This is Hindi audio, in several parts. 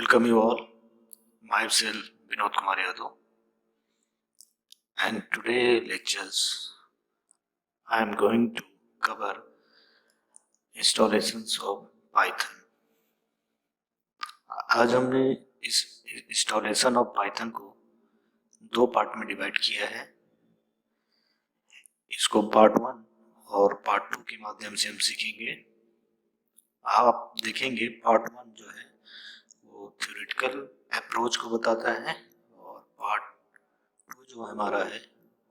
Welcome you all. Myself Vinod Kumar Yadav, and today lectures I am going to cover installations of Python. आज हमने इस इंस्टॉलेशन ऑफ पाइथन को दो पार्ट में डिवाइड किया है। इसको पार्ट 1 और पार्ट 2 के माध्यम से हम सीखेंगे। आप देखेंगे पार्ट 1 जो है वो थ्योरेटिकल अप्रोच को बताता है और पार्ट 2 जो हमारा है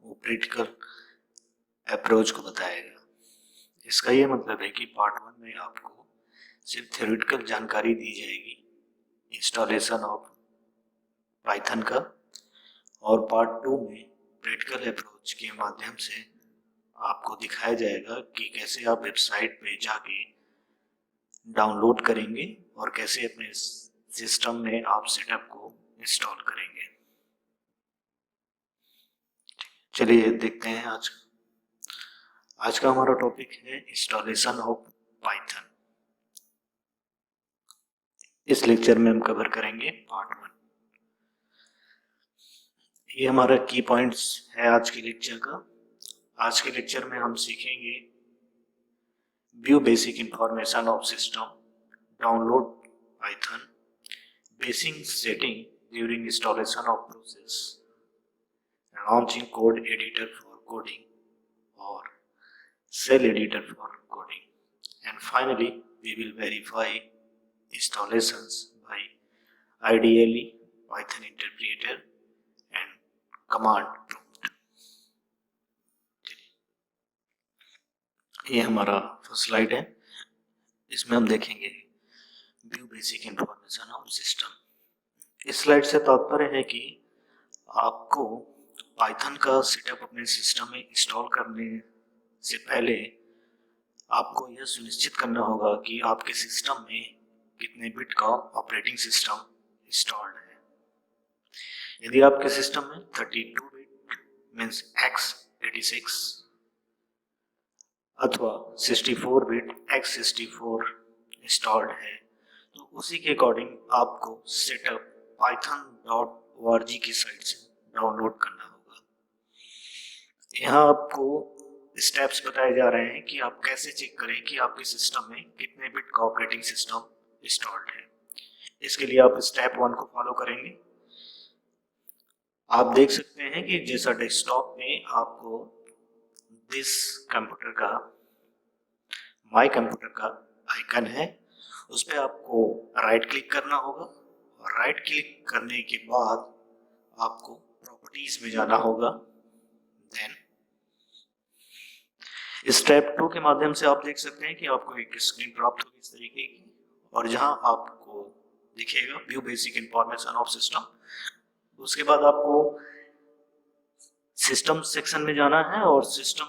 वो प्रैक्टिकल अप्रोच को बताएगा। इसका ये मतलब है कि पार्ट 1 में आपको सिर्फ थ्योरेटिकल जानकारी दी जाएगी इंस्टॉलेशन ऑफ पाइथन का, और पार्ट 2 में प्रैक्टिकल अप्रोच के माध्यम से आपको दिखाया जाएगा कि कैसे आप वेबसाइट पे जाके डाउनलोड करेंगे और कैसे अपने सिस्टम में आप सेटअप को इंस्टॉल करेंगे। चलिए देखते हैं आज का हमारा टॉपिक है इंस्टॉलेशन ऑफ पाइथन। इस लेक्चर में हम कवर करेंगे पार्ट 1। ये हमारा की पॉइंट्स है आज के लेक्चर का। आज के लेक्चर में हम सीखेंगे view basic information of system, download Python, basic setting during installation of process, launching code editor for coding or shell editor for coding, and finally we will verify installations by ideally Python interpreter and command prompt। ये हमारा फर्स्ट स्लाइड है। इसमें हम देखेंगे view basic information of system. इस स्लाइड से तात्पर्य है कि आपको पाइथन का सेटअप अपने सिस्टम में इंस्टॉल करने से पहले आपको यह सुनिश्चित करना होगा कि आपके सिस्टम में कितने बिट का ऑपरेटिंग सिस्टम इंस्टॉल्ड है। यदि आपके सिस्टम में 32 बिट मींस x86 अथवा 64 बिट x64 इंस्टॉल्ड है तो उसी के अकॉर्डिंग आपको सेटअप python.org की साइट से डाउनलोड करना होगा। यहाँ आपको स्टेप्स बताए जा रहे हैं कि आप कैसे चेक करें कि आपके सिस्टम में कितने बिट का ऑपरेटिंग सिस्टम इंस्टॉल्ड है। इसके लिए आप स्टेप 1 को फॉलो करेंगे। आप देख सकते हैं कि जैसा डेस्कटॉप में आपको दिस कंप्यूटर का माई कंप्यूटर का आइकन है, उस पर आपको राइट क्लिक करना होगा और राइट क्लिक करने के बाद आपको प्रॉपर्टीज में जाना होगा। देन स्टेप 2 के माध्यम से आप देख सकते हैं कि आपको एक स्क्रीन प्राप्त होगी इस तरीके की, और जहां आपको दिखेगा view basic information of system. उसके बाद आपको सिस्टम सेक्शन में जाना है और सिस्टम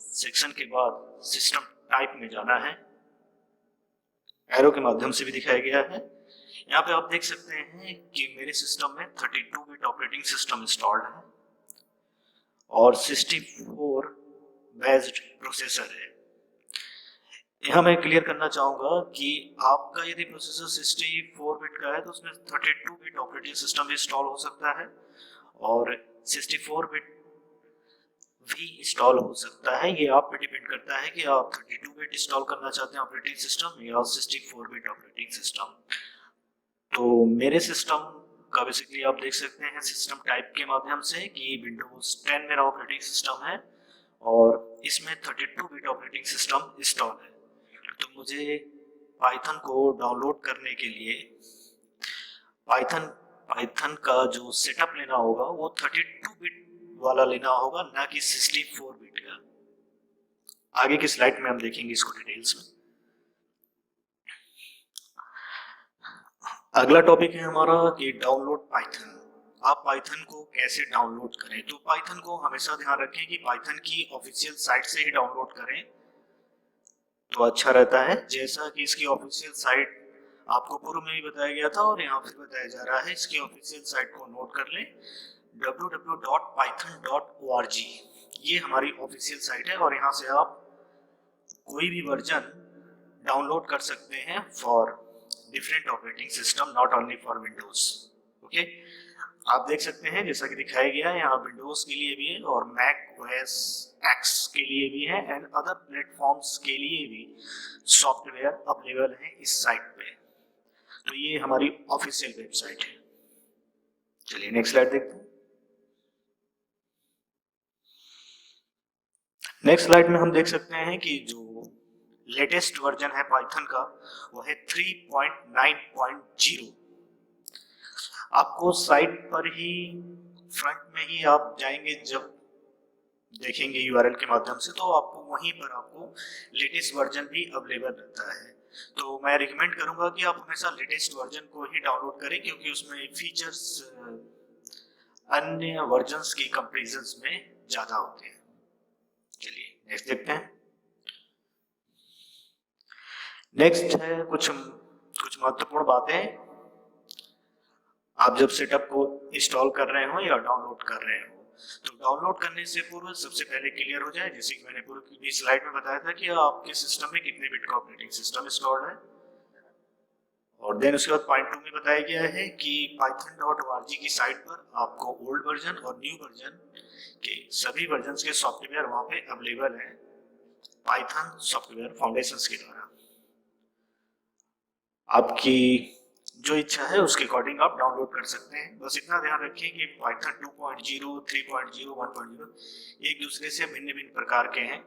सेक्शन के बाद सिस्टम टाइप में जाना है। एरो के माध्यम से भी दिखाया गया है। यहाँ पे आप देख सकते हैं कि मेरे सिस्टम में 32 बिट ऑपरेटिंग सिस्टम इंस्टॉल्ड है और 64 बेस्ड प्रोसेसर है। यहाँ मैं क्लियर करना चाहूंगा कि आपका यदि प्रोसेसर 64 बिट का है तो उसमें 32 बिट ऑपरेटिंग सिस्टम भी इंस्टॉल हो सकता है और 64 बिट भी इंस्टॉल हो सकता है। ये आप पे डिपेंड करता है कि आप 32 बिट इंस्टॉल करना चाहते हैं ऑपरेटिंग सिस्टम या 64 बिट ऑपरेटिंग सिस्टम। तो मेरे सिस्टम का बेसिकली आप देख सकते हैं सिस्टम टाइप के माध्यम से कि विंडोज 10 मेरा ऑपरेटिंग सिस्टम है और इसमें 32 बिट ऑपरेटिंग सिस्टम इंस्टॉल है। तो मुझे पाइथन को डाउनलोड करने के लिए पाइथन का जो सेटअप लेना होगा वो 32 बिट वाला लेना होगा, ना कि 64 बिट का। आगे की स्लाइड में हम देखेंगे इसको डिटेल्स में। अगला टॉपिक है हमारा कि डाउनलोड पाइथन। आप पाइथन को कैसे डाउनलोड करें। तो पाइथन को हमेशा ध्यान रखें कि पाइथन की ऑफिशियल साइट से ही डाउनलोड करें तो अच्छा रहता है। जैसा कि इसकी ऑफिशियल साइट आपको पूर्व में ही बताया गया था और यहाँ फिर बताया जा रहा है। इसकी ऑफिशियल साइट को नोट कर लें, www.python.org। ये हमारी ऑफिशियल साइट है और यहाँ से आप कोई भी वर्जन डाउनलोड कर सकते हैं for different operating system, not only for Windows. Okay, आप देख सकते हैं जैसा कि दिखाया गया है यहाँ विंडोज के लिए भी है और मैक ओएस एक्स के लिए भी है एंड अदर प्लेटफॉर्म्स के लिए भी सॉफ्टवेयर अवेलेबल है इस साइट पे। तो ये हमारी ऑफिशियल वेबसाइट है। चलिए नेक्स्ट स्लाइड देखते हैं। नेक्स्ट स्लाइड में हम देख सकते हैं कि जो लेटेस्ट वर्जन है पाइथन का वो है 3.9.0। आपको साइट पर ही फ्रंट में ही आप जाएंगे जब देखेंगे यूआरएल के माध्यम से तो आपको वहीं पर आपको लेटेस्ट वर्जन भी अवेलेबल रहता है। तो मैं रिकमेंड करूंगा कि आप हमेशा लेटेस्ट वर्जन को ही डाउनलोड करें क्योंकि उसमें फीचर्स अन्य वर्जन्स की कंपैरिजंस में ज्यादा होते हैं। चलिए नेक्स्ट देखते हैं। नेक्स्ट है कुछ महत्वपूर्ण बातें। आप जब सेटअप को इंस्टॉल कर रहे हो या डाउनलोड कर रहे हो तो डाउनलोड करने से पूर्व सबसे पहले क्लियर हो जाए, जैसे कि मैंने पूरी की स्लाइड में बताया था कि आपके सिस्टम में कितने बिट का ऑपरेटिंग सिस्टम इंस्टॉल्ड है। और देन उसके बाद पॉइंट 2 में बताया गया है कि python.org की साइट पर आपको ओल्ड वर्जन और न्यू वर्जन के सभी वर्जन्स के सॉफ्टवेयर वहां पे अवेलेबल है पाइथन सॉफ्टवेयर फाउंडेशंस के द्वारा। आपकी जो इच्छा है उसके अकॉर्डिंग आप डाउनलोड कर सकते हैं। बस इतना ध्यान रखिए कि पाइथन 2.0, 3.0, 1.0 एक दूसरे से भिन्न भिन्न प्रकार के हैं,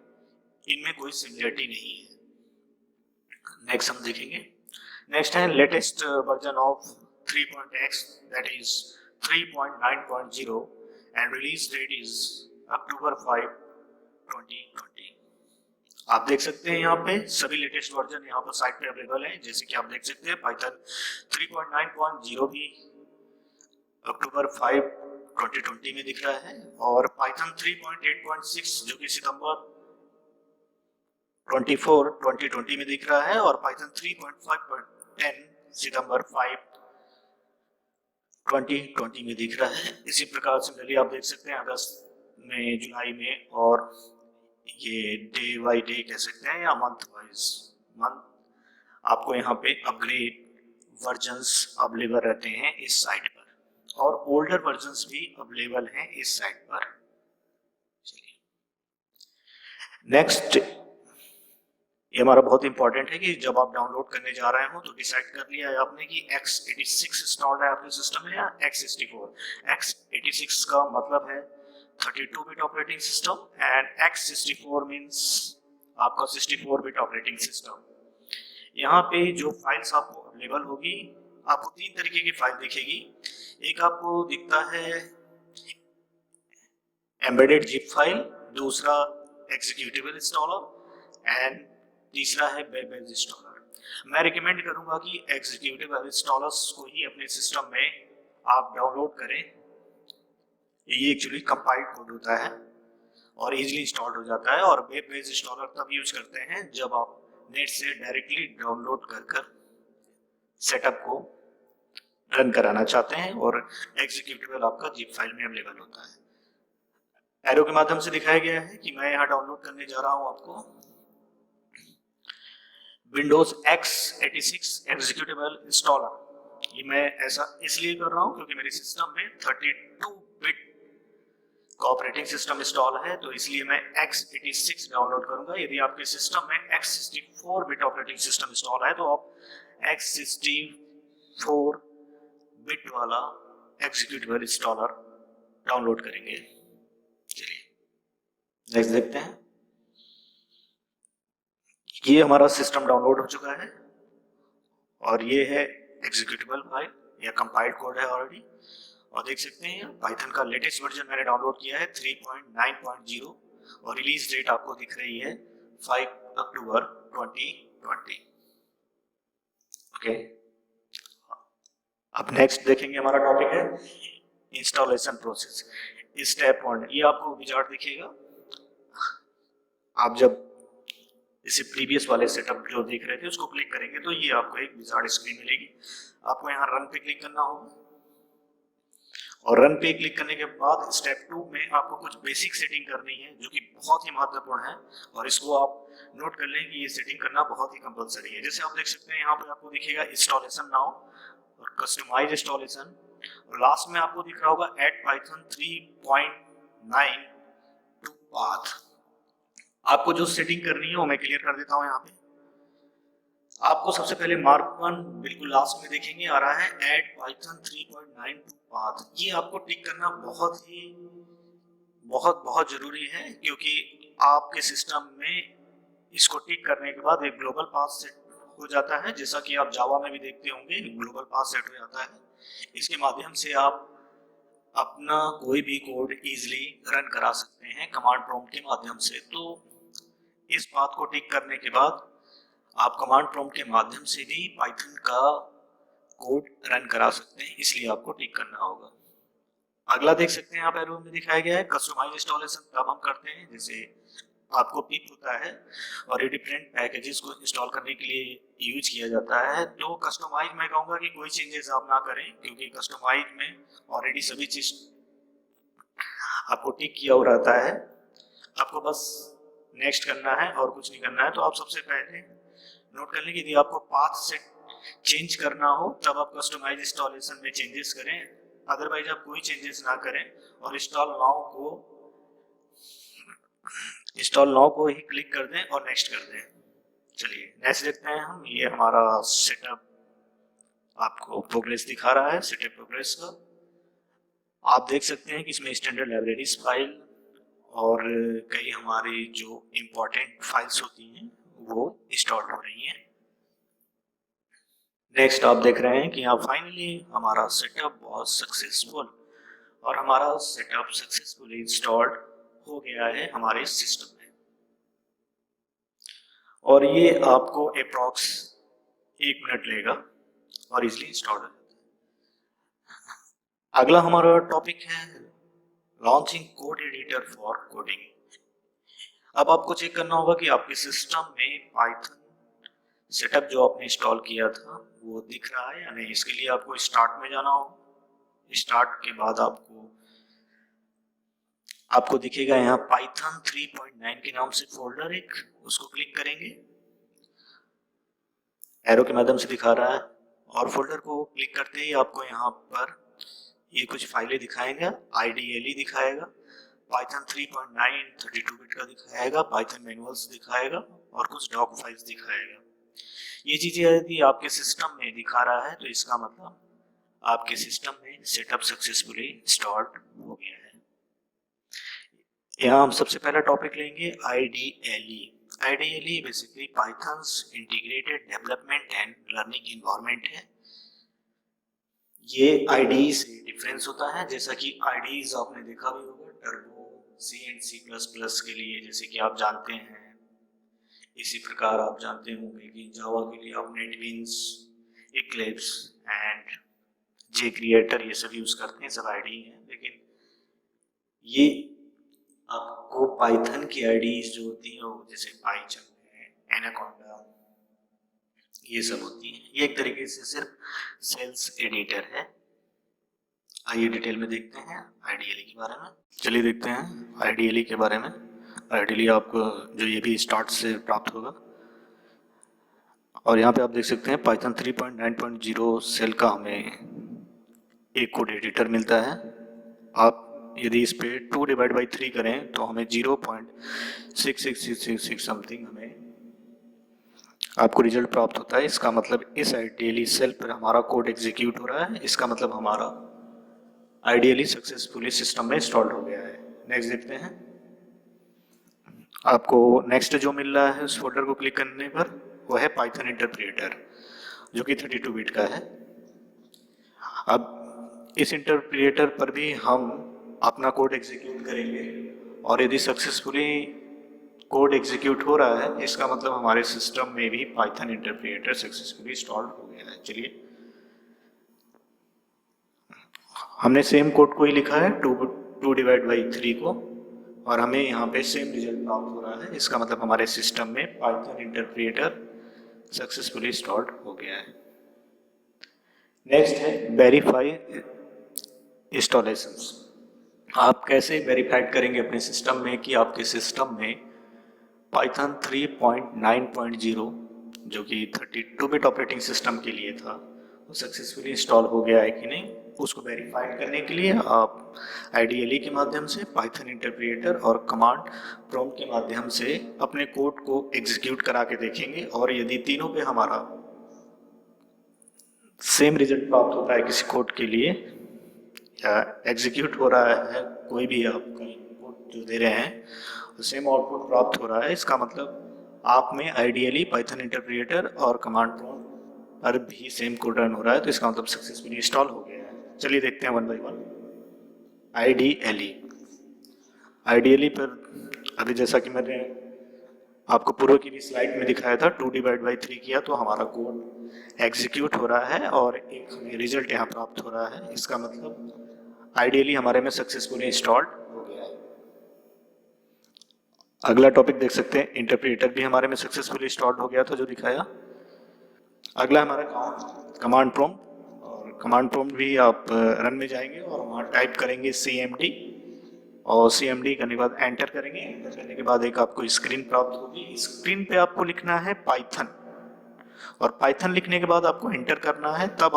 इनमें कोई सिमिलरिटी नहीं है। नेक्स्ट हम देखेंगे। नेक्स्ट है latest version of 3.x that is 3.9.0 and release date is October 5, 2020। आप देख सकते हैं यहाँ पे सभी लेटेस्ट वर्जन यहाँ पर साइट पे अवेलेबल है। जैसे कि आप देख सकते हैं पाइथन 3.9.0 भी अक्टूबर 5, 2020 में दिख रहा है और पाइथन 3.8.6 जो कि सितंबर 24, 2020 में दिख रहा है और पाइथन 3.5.10 सितंबर 5, 2020 में दिख रहा है। इसी प्रकार से आप देख सकते हैं अगस्त में, जुलाई में और ये डे बाई डे कह सकते हैं या मंथ वाइज मंथ आपको यहाँ पे अपग्रेड वर्जन्स अवेलेबल रहते हैं इस साइट पर और ओल्डर वर्जन्स भी अवेलेबल हैं इस साइट पर। चलिए नेक्स्ट, ये हमारा बहुत इंपॉर्टेंट है कि जब आप डाउनलोड करने जा रहे हो तो डिसाइड कर लिया है आपने कि x86 इंस्टॉल्ड है आपके सिस्टम में या x64। x86 का मतलब है 32 bit operating system and x64 means आपका 64 बिट ऑपरेटिंग सिस्टम। यहाँ पे जो फाइल्स आपको अवेलेबल होगी, आपको 3 तरीके की फाइल दिखेगी। एक आपको दिखता है एम्बेडेड जिप फाइल, दूसरा एग्जीक्यूटेबल इंस्टॉलर एंड तीसरा है वेब बेस्ड इंस्टॉलर। मैं रिकमेंड करूंगा कि एग्जीक्यूटेबल इंस्टॉलर्स को ही अपने सिस्टम में आप डाउनलोड करें। ये एक्चुअली कंपाइल्ड कोड होता है और इजीली इंस्टॉल्ड हो जाता है और वेब बेस्ड इंस्टॉलर तब यूज करते हैं जब आप नेट से डायरेक्टली डाउनलोड कर सेटअप को रन कराना चाहते हैं और एग्जीक्यूटेबल आपका जिप फाइल में अवेलेबल होता है। एरो के माध्यम से दिखाया गया है कि मैं यहाँ डाउनलोड करने जा रहा हूँ आपको विंडोज x86 एग्जीक्यूटेबल इंस्टॉलर। ये मैं ऐसा इसलिए कर रहा हूँ क्योंकि मेरे सिस्टम में 32 बिट का ऑपरेटिंग सिस्टम इंस्टॉल है, तो इसलिए मैं x86 डाउनलोड करूंगा। यदि आपके सिस्टम में x64 bit operating system install है तो आप x64 बिट वाला एग्जीक्यूटेबल इंस्टॉलर डाउनलोड करेंगे। चलिए नेक्स्ट देखते हैं। ये हमारा सिस्टम डाउनलोड हो चुका है और ये है एग्जीक्यूटेबल फाइल या कंपाइल्ड कोड है ऑलरेडी और देख सकते हैं पाइथन का लेटेस्ट वर्जन मैंने डाउनलोड किया है 3.9.0 और रिलीज डेट आपको दिख रही है 5 अक्टूबर 2020। ओके, अब नेक्स्ट देखेंगे हमारा टॉपिक है इंस्टॉलेशन प्रोसेस। स्टेप 1, ये आपको विजार्ड दिखेगा। आप जब इसे प्रीवियस वाले सेटअप जो देख रहे थे उसको क्लिक करेंगे तो ये आपको एक विजार्ड स्क्रीन मिलेगी। आपको यहाँ रन पे क्लिक करना होगा और रन पे क्लिक करने के बाद स्टेप 2 में आपको कुछ बेसिक सेटिंग करनी है जो कि बहुत ही महत्वपूर्ण है, और इसको आप नोट कर लें कि ये सेटिंग करना बहुत ही कंपलसरी है। जैसे आप देख सकते हैं यहाँ पे आपको दिखेगा इंस्टॉलेशन नाउ और कस्टमाइज इंस्टॉलेशन, और लास्ट में आपको दिख रहा होगा ऐड पाइथन 3.9 टू पाथ। आपको जो सेटिंग करनी है वो मैं क्लियर कर देता हूँ। यहाँ पे आपको सबसे पहले मार्क 1 बिल्कुल लास्ट में देखेंगे आ रहा है ऐड पाइथन 3.9 टू पाथ। ये आपको टिक करना बहुत जरूरी है, क्योंकि आपके सिस्टम में इसको टिक करने के बाद एक ग्लोबल पाथ सेट हो जाता है, जैसा कि आप जावा में भी देखते होंगे ग्लोबल पाथ सेट हो जाता है। इसके माध्यम से आप अपना कोई भी कोड इजीली रन करा सकते हैं कमांड प्रॉम्प्ट के माध्यम से। तो इस बात को टिक करने के बाद आप कमांड प्रॉम्प्ट के माध्यम से भी पाइथन का कोड रन करा सकते हैं, इसलिए आपको टिक करना होगा। अगला देख सकते हैं आप एरो में दिखाया गया है कस्टमाइज इंस्टॉलेशन तब हम करते हैं जैसे आपको पिक होता है और ये डिफरेंट पैकेजेस को इंस्टॉल करने के लिए यूज किया जाता है। तो कस्टमाइज मैं कहूँगा कि कोई चेंजेस आप ना करें, क्योंकि कस्टमाइज में ऑलरेडी सभी चीज आपको टिक किया हो रहता है। आपको बस नेक्स्ट करना है और कुछ नहीं करना है। तो आप सबसे पहले नोट कर लें कि यदि आपको पाथ सेट चेंज करना हो तब आप कस्टमाइज इंस्टॉलेशन में चेंजेस करें, अदरवाइज आप कोई चेंजेस ना करें और इंस्टॉल नाउ को ही क्लिक कर दें और नेक्स्ट कर दें। चलिए नेक्स्ट देखते हैं हम। ये हमारा सेटअप आपको प्रोग्रेस दिखा रहा है, सेटअप प्रोग्रेस का। आप देख सकते हैं कि इसमें स्टैंडर्ड लाइब्रेरीज फाइल और कई हमारी जो इम्पोर्टेंट फाइल्स होती हैं वो इंस्टॉल हो रही हैं। नेक्स्ट आप देख रहे हैं कि यहाँ फाइनली हमारा सेटअप बहुत सक्सेसफुल और हमारा सेटअप सक्सेसफुली इंस्टॉल्ड हो गया है हमारे सिस्टम में, और ये आपको अप्रॉक्स 1 मिनट लेगा और इजिली इंस्टॉल हो जाता है। अगला हमारा टॉपिक है launching code editor for coding. अब आपको चेक करना होगा कि आपके सिस्टम में पाइथन सेटअप जो आपने इंस्टॉल किया था वो दिख रहा है या नहीं। इसके लिए आपको स्टार्ट में जाना होगा। स्टार्ट के बाद आपको दिखेगा यहाँ पाइथन 3.9 के नाम से फोल्डर एक, उसको क्लिक करेंगे, एरो के माध्यम से दिखा रहा है, और फोल्डर को क्लिक करते ही आपको यहाँ पर ये कुछ फाइलें दिखाएंगे। IDLE दिखाएगा, पाइथन 3.9 32 बिट का दिखाएगा, पाइथन मैनुअल्स दिखाएगा और कुछ डॉक फाइल्स दिखाएगा। ये चीजें यदि आपके सिस्टम में दिखा रहा है तो इसका मतलब आपके सिस्टम में सेटअप सक्सेसफुली इंस्टॉल्ड हो गया है। यहाँ हम सबसे पहला टॉपिक लेंगे IDLE। IDLE basically pythons integrated development and learning environment है। ये IDE से डिफरेंस होता है, जैसा कि IDEs आपने देखा भी होगा टर्बो, C एंड C++ के लिए, जैसे कि आप जानते हैं। इसी प्रकार आप जानते होंगे कि जावा के लिए आप नेटबीन्स, इक्लिप्स एंड JCreator ये सब यूज करते हैं, सब IDE हैं। लेकिन ये आपको पाइथन की IDEs जो होती हैं वो जैसे पाइचंग है, एनाकोंडा, ये सब होती हैं। ये एक तरीके से सिर्फ सेल्स एडिटर है। आइए डिटेल में देखते हैं IDLE के बारे में। चलिए देखते हैं IDLE के बारे में। IDLE आपको जो ये भी स्टार्ट से प्राप्त होगा, और यहाँ पे आप देख सकते हैं पाइथन 3.9.0 सेल का हमें एक कोड एडिटर मिलता है। आप यदि इस पे 2/3 करें तो हमें 0.6666 समथिंग हमें आपको रिजल्ट प्राप्त होता है। इसका मतलब इस IDLE सेल पर हमारा कोड एग्जीक्यूट हो रहा है। इसका मतलब हमारा IDLE सक्सेसफुली सिस्टम में इंस्टॉल हो गया है। नेक्स्ट देखते हैं। आपको नेक्स्ट जो मिल रहा है उस फोल्डर को क्लिक करने पर वो है पाइथन इंटरप्रेटर, जो कि 32 बिट का है। अब इस इंटरप्रेटर पर भी हम अपना कोड एग्जीक्यूट करेंगे, और यदि सक्सेसफुली कोड एग्जीक्यूट हो रहा है इसका मतलब हमारे सिस्टम में भी पाइथन इंटरप्रेटर सक्सेसफुली इंस्टॉल्ड हो गया है। चलिए, हमने सेम कोड को ही लिखा है 2/3 को, और हमें यहाँ पे सेम रिजल्ट प्राप्त हो रहा है। इसका मतलब हमारे सिस्टम में पाइथन इंटरप्रेटर सक्सेसफुली इंस्टॉल्ड हो गया है। नेक्स्ट है वेरीफाई इंस्टॉलेशंस। आप कैसे वेरीफाइड करेंगे अपने सिस्टम में कि आपके सिस्टम में पाइथन 3.9.0 जो कि 32 बिट ऑपरेटिंग सिस्टम के लिए था वो सक्सेसफुली इंस्टॉल हो गया है कि नहीं। उसको वेरीफाइड करने के लिए आप आईडीएलई के माध्यम से, पाइथन इंटरप्रिएटर और कमांड प्रॉम्प्ट के माध्यम से अपने कोड को एग्जीक्यूट करा के देखेंगे, और यदि तीनों पे हमारा सेम रिजल्ट प्राप्त होता है किसी कोड के लिए, या एग्जीक्यूट हो रहा है कोई भी आप इनपुट जो दे रहे हैं सेम आउटपुट प्राप्त हो रहा है, इसका मतलब आप में आइडियली पाइथन इंटरप्रिएटर और कमांड प्रॉम्प्ट पर भी सेम कोड रन हो रहा है, तो इसका मतलब सक्सेसफुली इंस्टॉल हो गया है। चलिए देखते हैं वन बाय वन। आइडियली पर अभी जैसा कि मैंने आपको पूर्व की भी स्लाइड में दिखाया था, 2/3 किया तो हमारा कोड एग्जीक्यूट हो रहा है और एक हमें रिजल्ट यहाँ प्राप्त हो रहा है, इसका मतलब आइडियली हमारे में सक्सेसफुली इंस्टॉल्ड हो गया है। अगला टॉपिक देख सकते हैं, इंटरप्रेटर भी हमारे में सक्सेसफुली इंस्टॉल्ड हो गया था जो दिखाया। अगला हमारा कमांड प्रॉम्प्ट, और कमांड प्रॉम्प्ट भी आप रन में जाएंगे और वहाँ टाइप करेंगे CMD, और CMD करने के बाद एंटर करेंगे। एंटर करने के बाद एक आपको स्क्रीन प्राप्त होगी, स्क्रीन पे आपको लिखना है पाइथन, और पाइथन लिखने के बाद आपको एंटर करना है, तब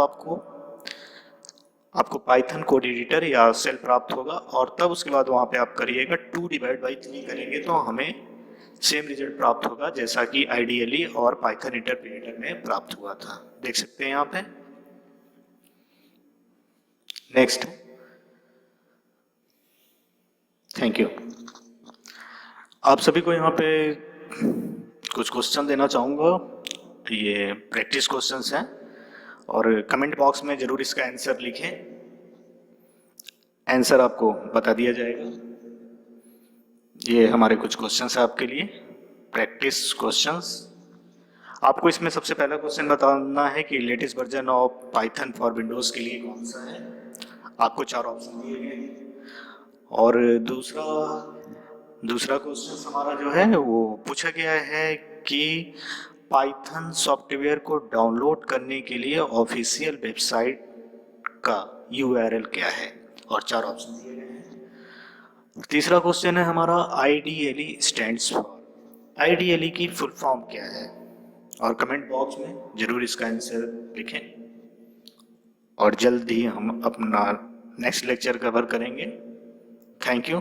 आपको पाइथन कोड एडिटर या सेल प्राप्त होगा, और तब उसके बाद वहाँ पे आप करिएगा 2/3 करेंगे तो हमें सेम रिजल्ट प्राप्त होगा जैसा कि आइडियली और पाइथन इंटरप्रेटर में प्राप्त हुआ था। देख सकते हैं यहाँ पे। Next, thank you. आप सभी को यहाँ पे कुछ क्वेश्चन देना चाहूँगा, ये प्रैक्टिस क्वेश्चंस हैं, और कमेंट बॉक्स में जरूर इसका आंसर लिखें, आंसर आपको बता दिया जाएगा। ये हमारे कुछ क्वेश्चंस हैं आपके लिए, प्रैक्टिस क्वेश्चंस। आपको इसमें सबसे पहला क्वेश्चन बताना है कि latest version of Python for Windows के लिए कौन सा है। आपको 4 ऑप्शन दिए गए हैं, और दूसरा क्वेश्चन हमारा जो है वो पूछा गया है कि पाइथन सॉफ्टवेयर को डाउनलोड करने के लिए ऑफिशियल वेबसाइट का URL क्या है, और 4 ऑप्शन दिए गए हैं। तीसरा क्वेश्चन है हमारा आईडीएलई स्टैंड्स फॉर, आईडीएलई की फुल फॉर्म क्या है, और कमेंट बॉक्स में जरूर इसका आंसर लिखें, और जल्द ही हम अपना नेक्स्ट लेक्चर कवर करेंगे। Thank you.